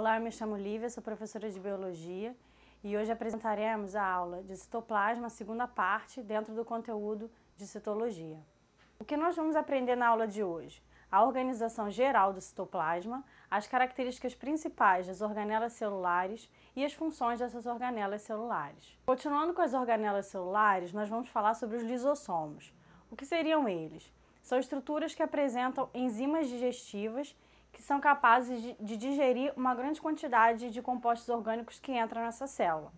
Olá, eu me chamo Lívia, sou professora de Biologia e hoje apresentaremos a aula de citoplasma, segunda parte, dentro do conteúdo de citologia. O que nós vamos aprender na aula de hoje? A organização geral do citoplasma, as características principais das organelas celulares e as funções dessas organelas celulares. Continuando com as organelas celulares, nós vamos falar sobre os lisossomos. O que seriam eles? São estruturas que apresentam enzimas digestivas que são capazes de digerir uma grande quantidade de compostos orgânicos que entram nessa célula.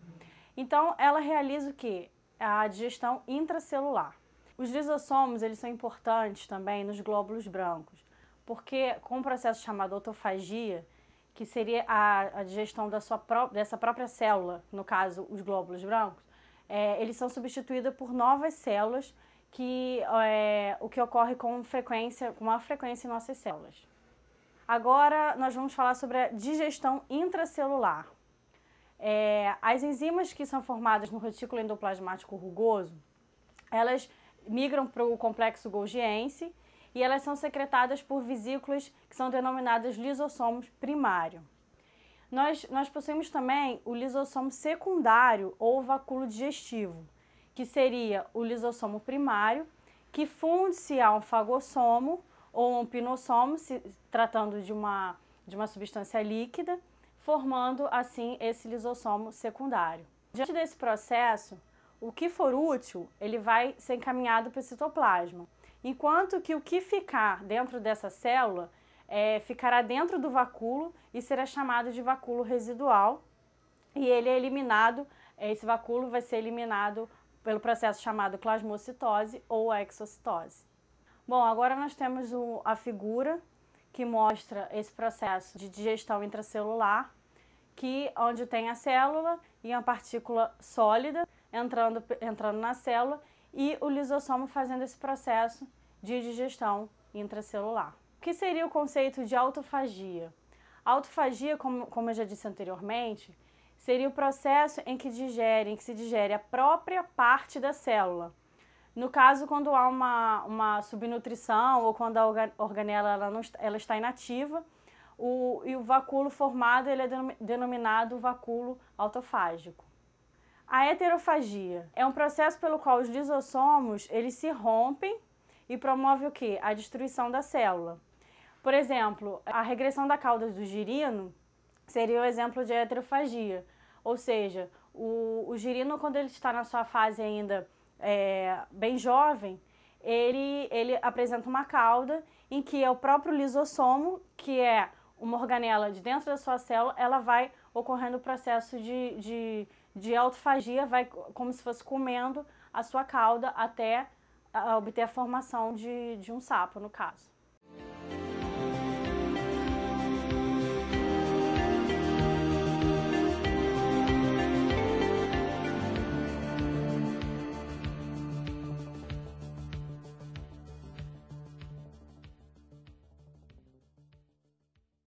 Então, ela realiza o quê? A digestão intracelular. Os lisossomos, eles são importantes também nos glóbulos brancos, porque com um processo chamado autofagia, que seria a digestão dessa própria célula, no caso, os glóbulos brancos, eles são substituídos por novas células, o que ocorre com maior frequência em nossas células. Agora, nós vamos falar sobre a digestão intracelular. As enzimas que são formadas no retículo endoplasmático rugoso, elas migram para o complexo golgiense e elas são secretadas por vesículas que são denominadas lisossomos primário. Nós possuímos também o lisossomo secundário ou vacúolo digestivo, que seria o lisossomo primário, que funde-se a um fagossomo ou um pinossomo, se tratando de uma substância líquida, formando assim esse lisossomo secundário. Diante desse processo, o que for útil, ele vai ser encaminhado para o citoplasma, enquanto que o que ficar dentro dessa célula ficará dentro do vacúolo e será chamado de vacúolo residual, e ele é eliminado, esse vacúolo vai ser eliminado pelo processo chamado plasmocitose ou exocitose. Bom, agora nós temos a figura que mostra esse processo de digestão intracelular, onde tem a célula e uma partícula sólida entrando na célula e o lisossomo fazendo esse processo de digestão intracelular. O que seria o conceito de autofagia? A autofagia, como eu já disse anteriormente, seria o processo em que se digere a própria parte da célula. No caso, quando há uma subnutrição ou quando a organela ela está inativa, o vacúolo formado ele é denominado vacúolo autofágico. A heterofagia é um processo pelo qual os lisossomos eles se rompem e promove o quê? A destruição da célula. Por exemplo, a regressão da cauda do girino seria o exemplo de heterofagia, ou seja, o girino, quando ele está na sua fase ainda bem jovem, ele apresenta uma cauda em que é o próprio lisossomo, que é uma organela de dentro da sua célula, ela vai ocorrendo o processo de autofagia, vai como se fosse comendo a sua cauda até obter a formação de um sapo, no caso.